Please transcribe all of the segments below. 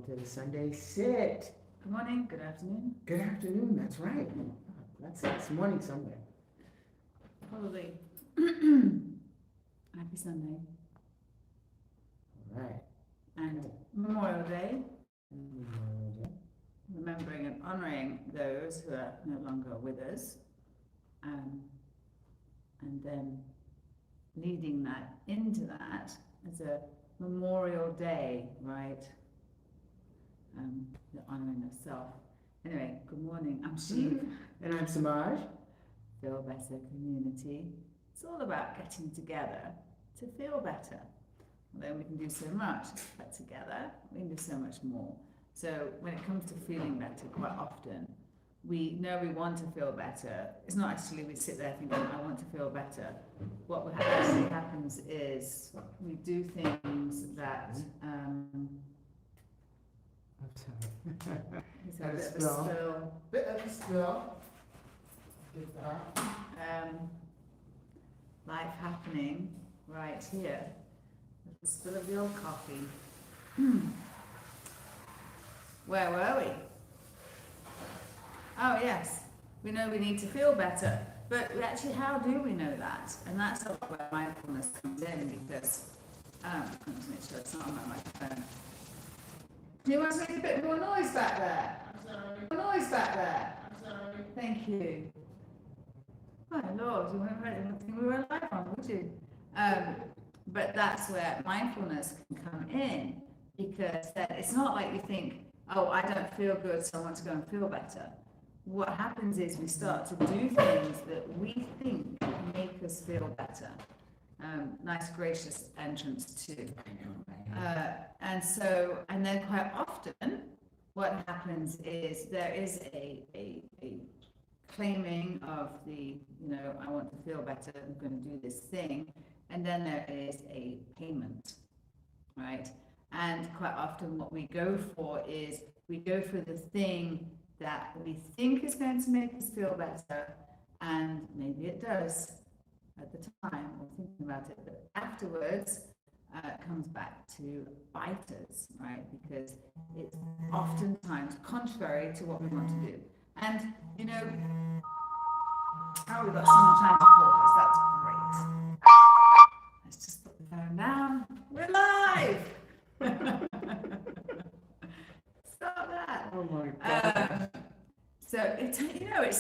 welcome to the Sunday Sit. Good morning, good afternoon. Good afternoon, that's right. That's it, it's morning somewhere. Probably. Happy Sunday. All right. And Memorial Day, Mm, remembering and honouring those who are no longer with us. And then leading that into that as a Memorial Day, right? The honouring of self. Anyway, good morning. I'm Shiv. And I'm Samaj. Feel Better Community. It's all about getting together to feel better. Although we can do so much, but together we can do so much more. So when it comes to feeling better, quite often we know we want to feel better. It's not actually we sit there thinking, I want to feel better. What actually happens is we do things that I'm sorry. is a bit of a spill. Bit of a spill. Get that. Life happening right here. The spill of the old coffee. Where were we? Oh yes, we know we need to feel better, but actually how do we know that? And that's where mindfulness comes in, because I'm going to make sure it's not on my microphone. Do you want to make a bit more noise back there? I'm sorry. More noise back there. I'm sorry. Thank you. Oh Lord, you wouldn't think we were live on, would you? But that's where mindfulness can come in, because then it's not like you think, oh, I don't feel good, so I want to go and feel better. What happens is we start to do things that we think make us feel better. Nice gracious entrance too. And then quite often what happens is there is a claiming of the, I want to feel better, I'm going to do this thing, and then there is a payment, right? And quite often what we go for is we go for the thing that we think is going to make us feel better, and maybe it does at the time we're thinking about it, but afterwards it comes back to bite us, right? Because it's oftentimes contrary to what we want to do. And oh, we've got someone trying to call us, that's great. Let's just put the phone down. We're live! Stop that. Oh my God. So it's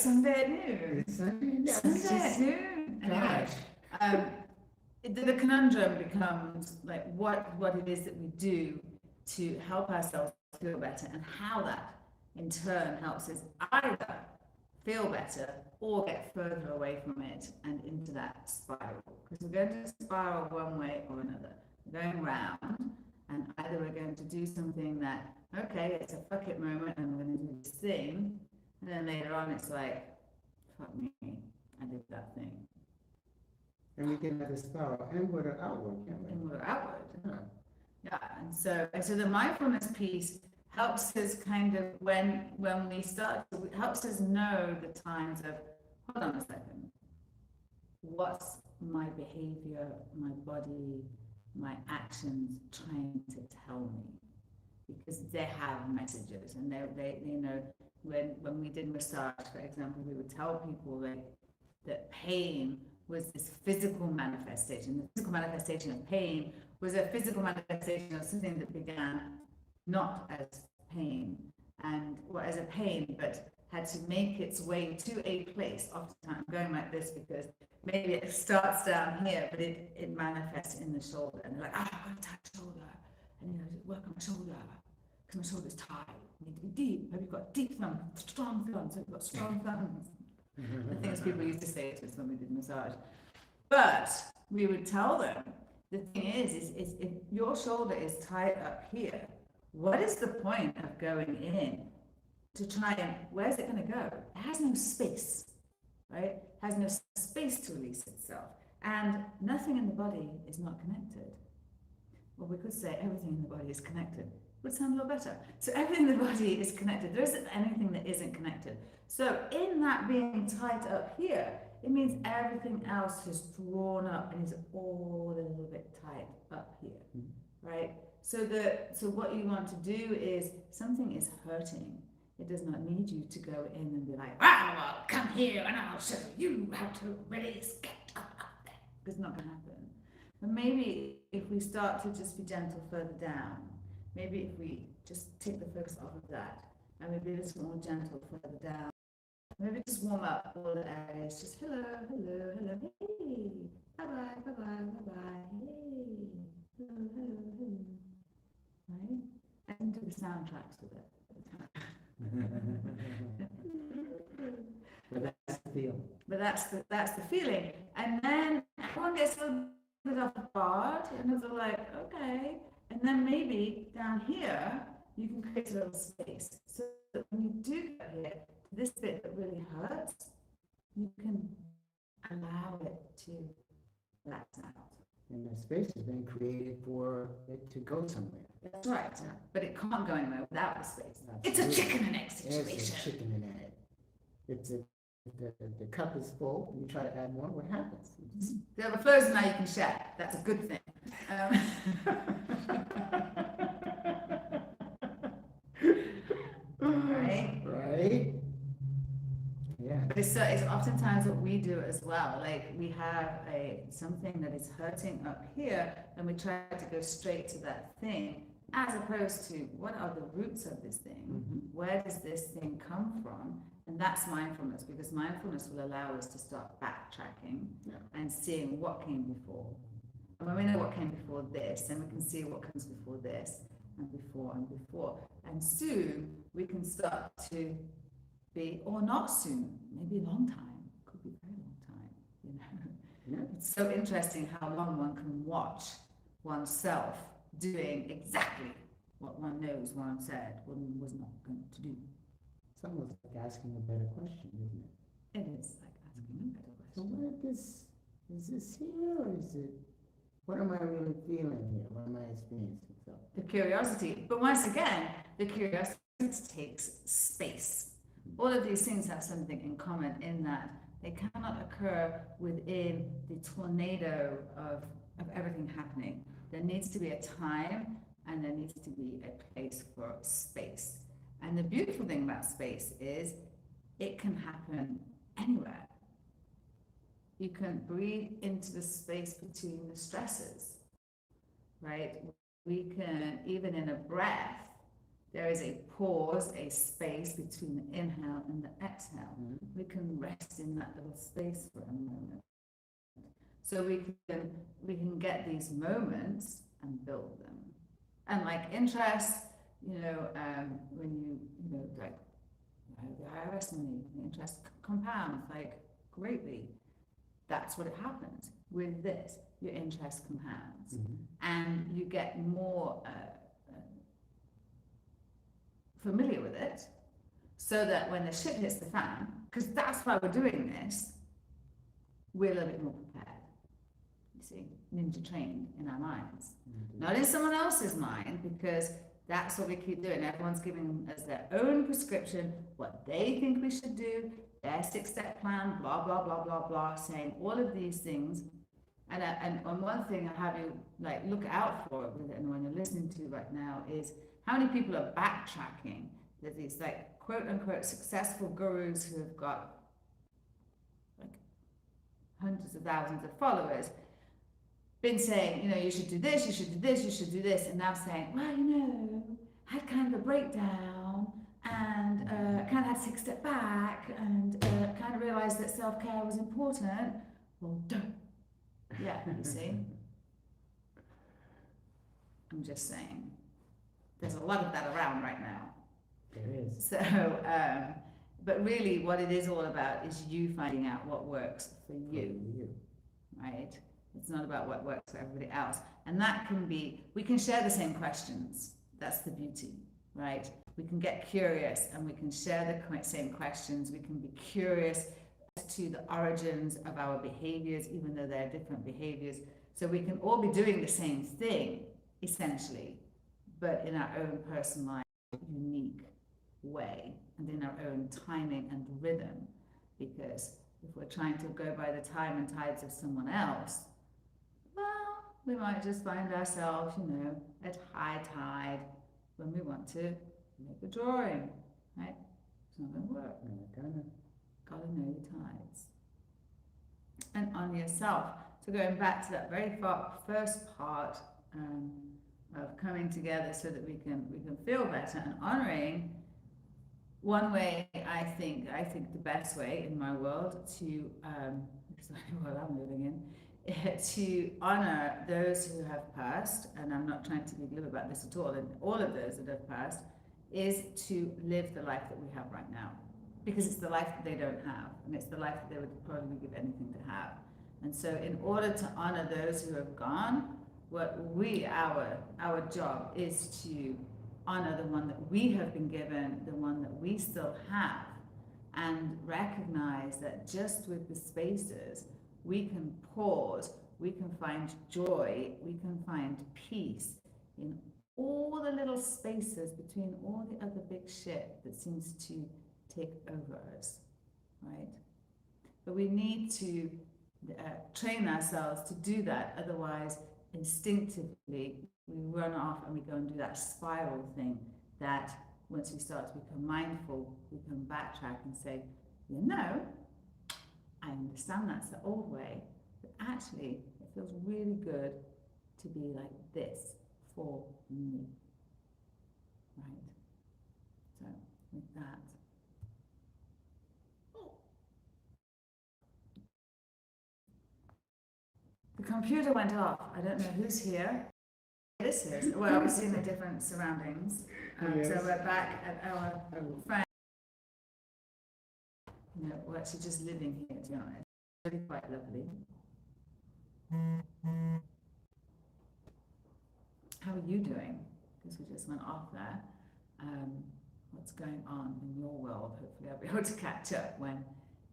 Sunday noon. It's Sunday. Sunday noon. Anyway, the conundrum becomes like what it is that we do to help ourselves feel better, and how that in turn helps us either feel better or get further away from it and into that spiral. Because we're going to spiral one way or another. We're going round, and either we're going to do something that, okay, it's a fuck it moment and we're going to do this thing, and then later on it's like, fuck me, I did that thing. And we can have a spiral inward or outward, can't we? And we're outward. Yeah. Yeah, and so the mindfulness piece helps us kind of when we start, it helps us know the times of, hold on a second, what's my behavior, my body, my actions trying to tell me? Because they have messages, and they know when we did massage, for example, we would tell people that pain was this physical manifestation. The physical manifestation of pain was a physical manifestation of something that began not as pain or as a pain, but had to make its way to a place. Oftentimes, I'm going like this because maybe it starts down here, but it manifests in the shoulder. And they're like, I've got a tight shoulder. And work on my shoulder, because my shoulder's tight. I need to be deep. Have you got deep thumbs, strong thumbs? Have you got strong thumbs? The things people used to say to us when we did massage. But we would tell them, the thing is if your shoulder is tied up here, what is the point of going in to try and, where's it going to go? It has no space, right? It has no space to release itself. And nothing in the body is not connected. Well, we could say everything in the body is connected. Would sound a little better. So everything in the body is connected. There isn't anything that isn't connected. So in that being tight up here, it means everything else is drawn up and is all a little bit tight up here, right? So what you want to do is, something is hurting. It does not need you to go in and be like, "Ah, well, come here and I'll show you how to release, get up there." It's not going to happen. But maybe if we start to just be gentle further down, maybe if we just take the focus off of that and maybe a little more gentle further down, maybe just warm up all the areas, just hello, hello, hello, hey, bye-bye, bye-bye, bye-bye, hey, hello, hello, hello, right? And do the soundtracks with it. But that's the feeling. But that's the feeling. And then everyone gets a little bit off guard, and they're like, okay. And then maybe down here, you can create a little space. So that when you do get here, this bit that really hurts, you can allow it to relax out. And the space has been created for it to go somewhere. That's right. But it can't go anywhere without the space. Absolutely. It's a chicken and egg situation. It's a chicken and egg. The cup is full, you try to add more, what happens? The overflows, now you can share. That's a good thing. Right? Right? Yeah. But it's oftentimes what we do as well. Like we have something that is hurting up here, and we try to go straight to that thing, as opposed to what are the roots of this thing? Mm-hmm. Where does this thing come from? And that's mindfulness, because mindfulness will allow us to start backtracking and seeing what came before. And when we know what came before this, then we can see what comes before this, and before and before. And soon we can start to be, or not soon, maybe a long time, could be a very long time, you know. Yeah. It's so interesting how long one can watch oneself doing exactly what one knows one said one was not going to do. It's almost like asking a better question, isn't it? It is like asking a better So question. is this here, or is it, what am I really feeling here? What am I experiencing? So, The curiosity, but once again, the curiosity takes space. All of these things have something in common in that they cannot occur within the tornado of everything happening. There needs to be a time, and there needs to be a place for space. And the beautiful thing about space is it can happen anywhere. You can breathe into the space between the stresses, right? We can, even in a breath, there is a pause, a space between the inhale and the exhale. mm-hmm. We can rest in that little space for a moment. So we can get these moments and build them. And like interest, when you like the IRS money, the interest compounds like greatly. That's what it happens with this. Your interest compounds, Mm-hmm. and you get more familiar with it, so that when the shit hits the fan, because that's why we're doing this, we're a little bit more prepared. You see, ninja trained in our minds, not in someone else's mind, because that's what we keep doing. Everyone's giving us their own prescription, what they think we should do, their 6-step plan, blah, blah, blah, blah, blah, saying all of these things. And one thing I have you like look out for with it, and when you're listening to right now, is how many people are backtracking. There's these like quote unquote successful gurus who have got like hundreds of thousands of followers, been saying, you should do this, you should do this, you should do this, and now saying, well, I had kind of a breakdown, and kind of had to take a step back, and kind of realized that self-care was important. Well, don't. Yeah, you see? I'm just saying. There's a lot of that around right now. There is. So, but really what it is all about is you finding out what works for you, right? It's not about what works for everybody else. And that can be, we can share the same questions. That's the beauty, right? We can get curious and we can share the same questions. We can be curious as to the origins of our behaviors, even though they're different behaviors. So we can all be doing the same thing, essentially, but in our own personalized, unique way, and in our own timing and rhythm. Because if we're trying to go by the time and tides of someone else, well, we might just find ourselves, at high tide when we want to make a drawing, right? It's not going to work. Gotta know your tides. And on yourself. So going back to that very first part of coming together so that we can feel better and honoring. One way I think the best way in my world to it's the world I'm living in, to honor those who have passed, and I'm not trying to be glib about this at all, and all of those that have passed, is to live the life that we have right now. Because it's the life that they don't have, and it's the life that they would probably give anything to have. And so in order to honor those who have gone, our job is to honor the one that we have been given, the one that we still have, and recognize that just with the spaces, we can pause, we can find joy, we can find peace in all the little spaces between all the other big shit that seems to take over us, right? But we need to train ourselves to do that, otherwise instinctively we run off and we go and do that spiral thing that once we start to become mindful, we can backtrack and say, I understand that's the old way, but actually it feels really good to be like this for me, right? So with that, the computer went off. I don't know who's here. This is, we're obviously in the different surroundings. Yes. So we're back at our friend. We're actually just living here, to be honest. It's really quite lovely. How are you doing? Because we just went off there. What's going on in your world? Hopefully I'll be able to catch up when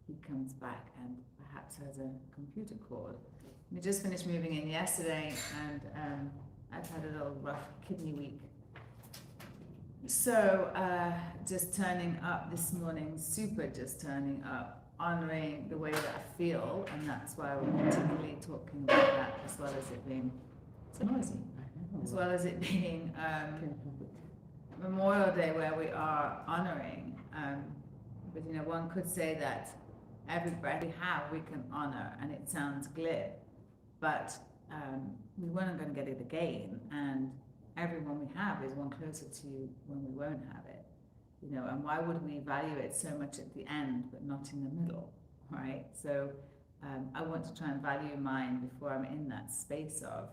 he comes back and perhaps has a computer cord. We just finished moving in yesterday, and I've had a little rough kidney week. So just turning up this morning, just turning up, honouring the way that I feel, and that's why we're particularly talking about that, as well as it being, it's noisy, as well as it being Memorial Day, where we are honouring. But one could say that every breath we have, we can honour, and it sounds glib, but we weren't going to get it again, and every one we have is one closer to when we won't have it, and why would we value it so much at the end but not in the middle, right? So I want to try and value mine before I'm in that space of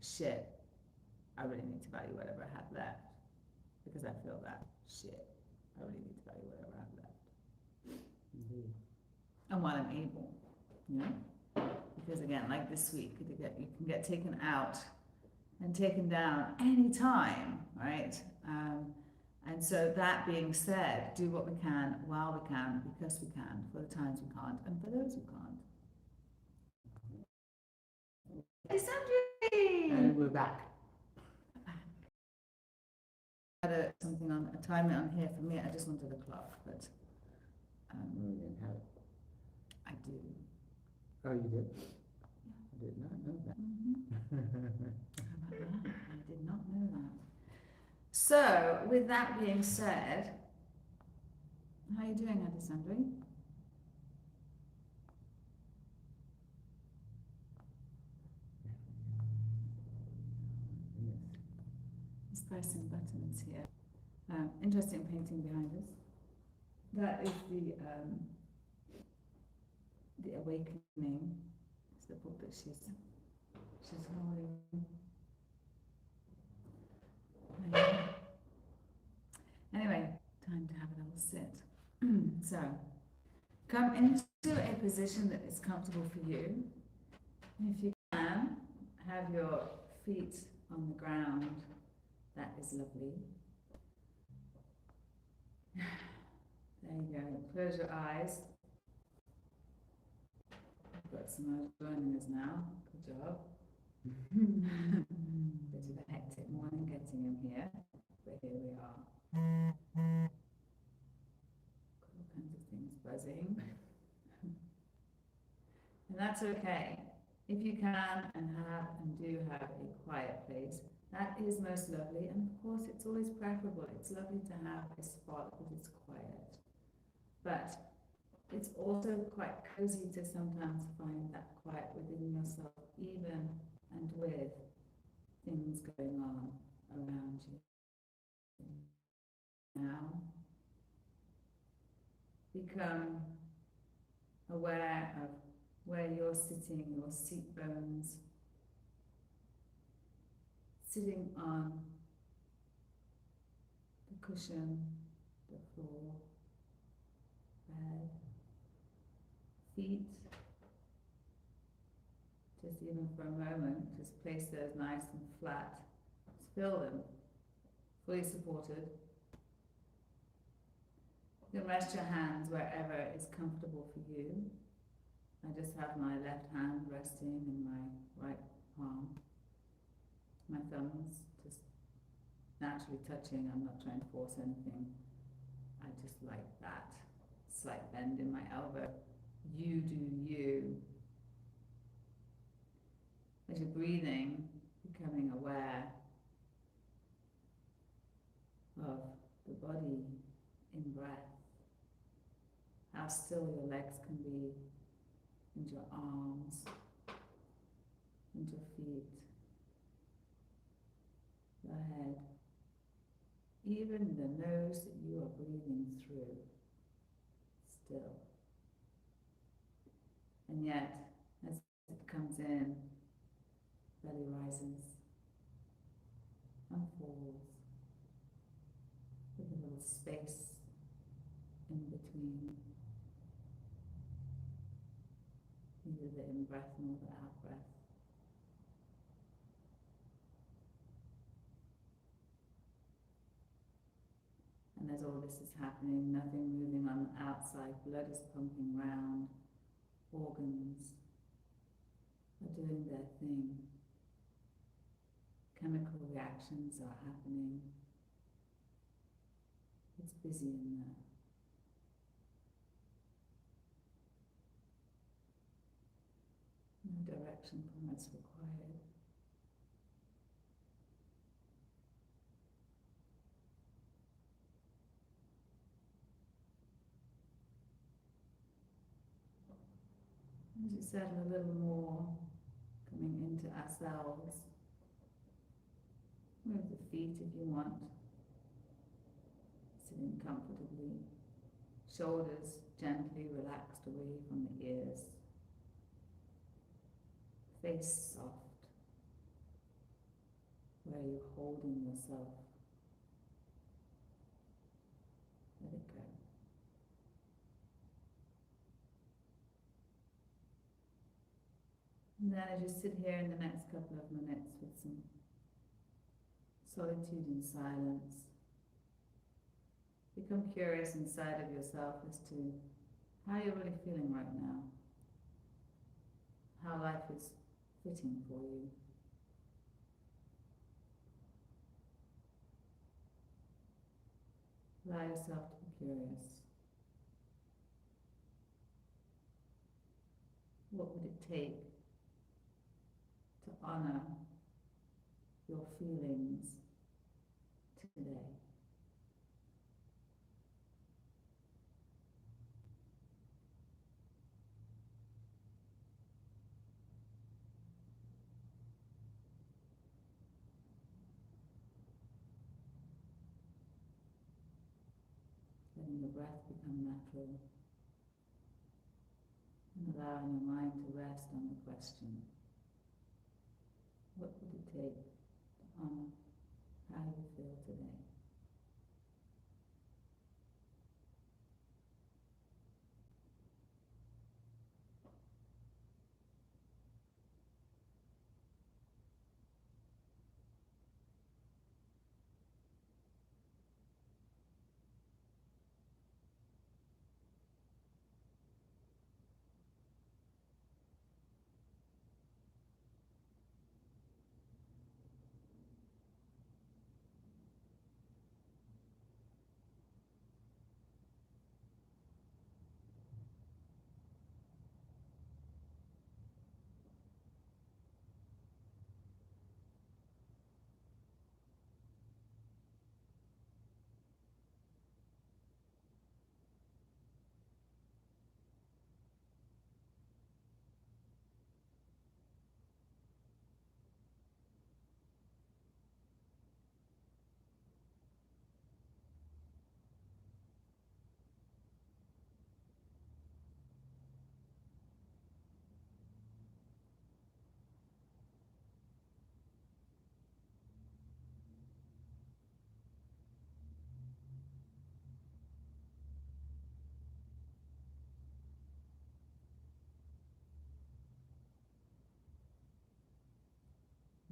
shit, I really need to value whatever I have left, because I feel that shit, I really need to value whatever I have left. Mm-hmm. And while I'm able, because again, like this week, you can get taken out and taken down anytime, right? And so that being said, do what we can while we can, because we can, for the times we can't, and for those who can't. Hey, Sandri! And we're back. I had something on a timer on here for me. I just wanted a clock, but We didn't have it. I do. Oh, you did? I did not know that. I did not know that. So, with that being said, how are you doing, Alessandro? Just pressing buttons here. Interesting painting behind us. That is the awakening. It's the book that she's holding. Anyway, time to have a little sit. So, come into a position that is comfortable for you. And if you can, have your feet on the ground. That is lovely. There you go. Close your eyes. I've got some eyes joining us now. Good job. Bit of a hectic morning getting in here, but here we are. Got all kinds of things buzzing. And that's okay. If you can and have and do have a quiet place, that is most lovely. And of course, it's always preferable. It's lovely to have a spot that is quiet. But it's also quite cozy to sometimes find that quiet within yourself, even and with things going on around you. Now, become aware of where you're sitting, your seat bones, sitting on the cushion, the floor, bed, feet. Just even for a moment, just place those nice and flat. Just feel them, fully supported. You can rest your hands wherever is comfortable for you. I just have my left hand resting in my right palm. My thumbs just naturally touching. I'm not trying to force anything. I just like that. Slight bend in my elbow. You do you. As you're breathing, becoming aware of the body in breath. How still your legs can be, and your arms, and your feet, your head, even the nose that you are breathing through, still. And yet, as it comes in, belly rises and falls, with a little space in between, neither the in-breath nor the out-breath. And as all this is happening, nothing moving on the outside, blood is pumping round, organs are doing their thing, chemical reactions are happening, it's busy in there. No direction from us required. As you settle a little more, coming into ourselves, move the feet if you want, sitting comfortably, shoulders gently relaxed away from the ears, face soft, where you're holding yourself. Let it go. And then as you sit here in the next couple of minutes with some solitude and silence, become curious inside of yourself as to how you're really feeling right now, how life is fitting for you. Allow yourself to be curious. What would it take to honor your feelings today? Letting the breath become natural and allowing your mind to rest on the question, what would it take to honor how you feel today?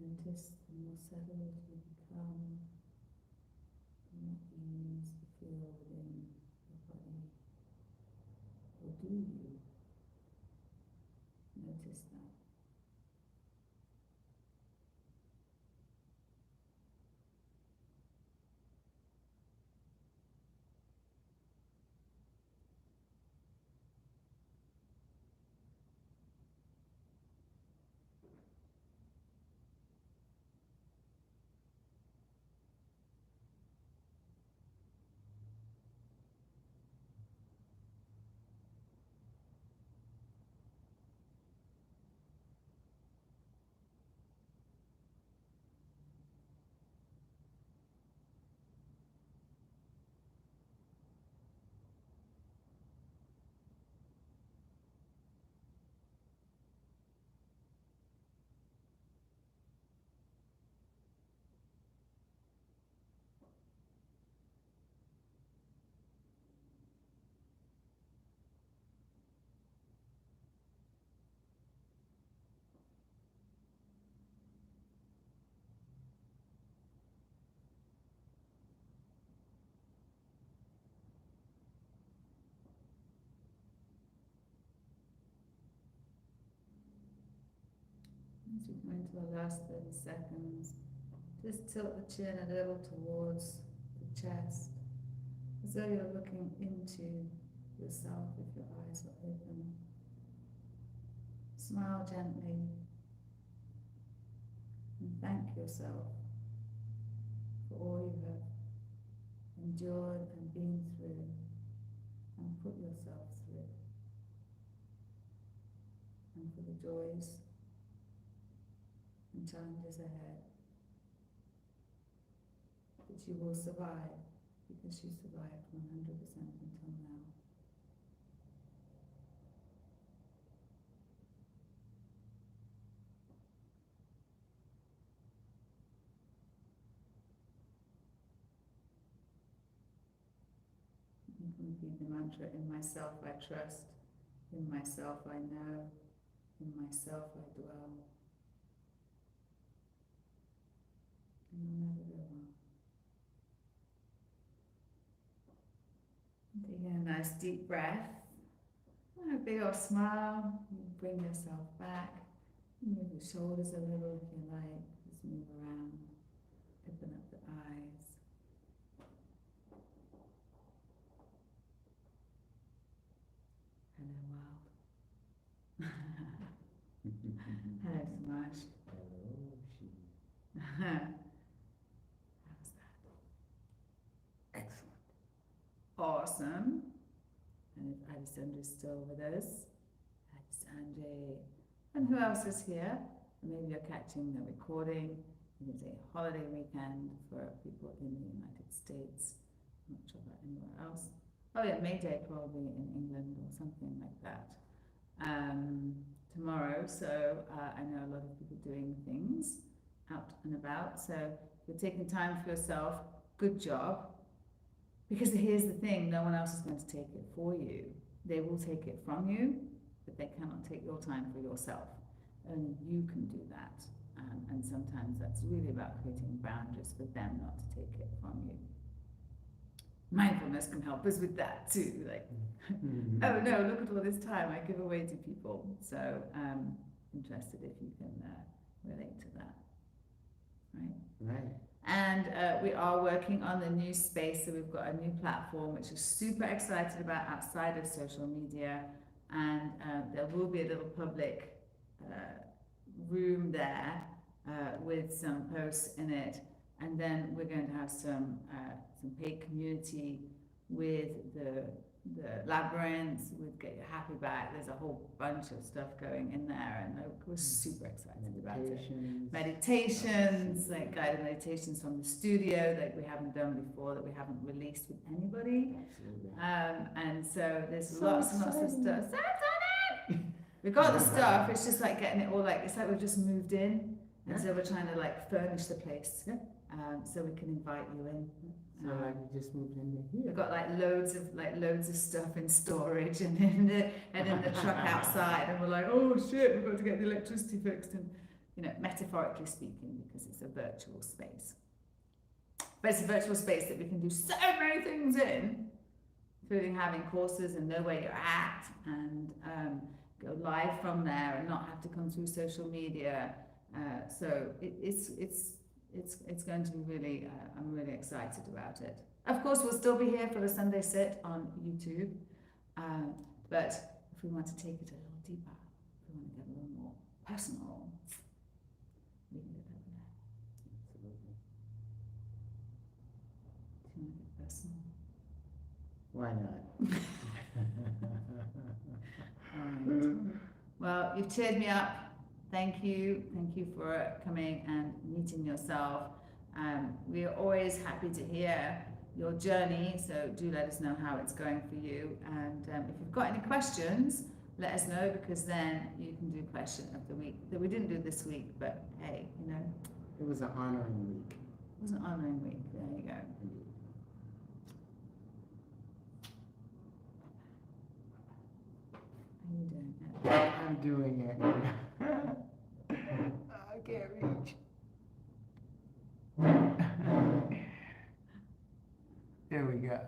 Notice the more settled you become, the more ease you feel within your body. Or do you notice that? As we come into the last 30 seconds, just tilt the chin a little towards the chest, as though you're looking into yourself if your eyes are open. Smile gently and thank yourself for all you have endured and been through and put yourself through, and for the joys and challenges ahead, that you will survive because you survived 100% until now. You can repeat the mantra, in myself I trust, in myself I know, in myself I dwell. And you'll never go wrong. Taking a nice deep breath, and a big old smile. You bring yourself back. Move your shoulders a little if you like. Just move around. Open up the eyes. Hello world. Hello Smash. How's that? Excellent. Awesome. And if Alessandra is still with us, Alessandra. And who else is here? Maybe you're catching the recording. It is a holiday weekend for people in the United States. I'm not sure about anywhere else. Oh yeah, May Day probably in England or something like that. Tomorrow, so I know a lot of people doing things out and about. So if you're taking time for yourself, good job. Because here's the thing, no one else is going to take it for you. They will take it from you, but they cannot take your time for yourself. Only you can do that. And sometimes that's really about creating boundaries for them not to take it from you. Mindfulness can help us with that too. Like, oh no, look at all this time I give away to people. So interested if you can relate to that. Right? Right. And we are working on the new space, so we've got a new platform which is super excited about outside of social media, and there will be a little public room there with some posts in it, and then we're going to have some paid community with the labyrinths, with Get Your Happy Back. There's a whole bunch of stuff going in there, and we're super excited about it. Meditations, like guided meditations from the studio that we haven't done before, that we haven't released with anybody. And so there's lots and lots of stuff. So excited! We've got the stuff, it's just like getting it all, like, it's like we've just moved in, and so we're trying to like furnish the place, so we can invite you in. So like you just moved into here. We've got like loads of stuff in storage and in the truck outside, and we're like, oh shit, we've got to get the electricity fixed, and you know, metaphorically speaking, because it's a virtual space. But it's a virtual space that we can do so many things in, including having courses and know where you're at, and go live from there and not have to come through social media. So it's going to be really, I'm really excited about it. Of course, we'll still be here for the Sunday Sit on YouTube, but if we want to take it a little deeper, if we want to get a little more personal, we can do that there. Absolutely. Do you want to get personal? Why not? Alright. Well, you've cheered me up. Thank you. Thank you for coming and meeting yourself. We are always happy to hear your journey, so do let us know how it's going for you. And if you've got any questions, let us know, because then you can do question of the week that we didn't do this week, but hey, you know, It was an honoring week. it was an honoring week. There you go. How are you doing it? I'm doing it. I can't reach. There we go.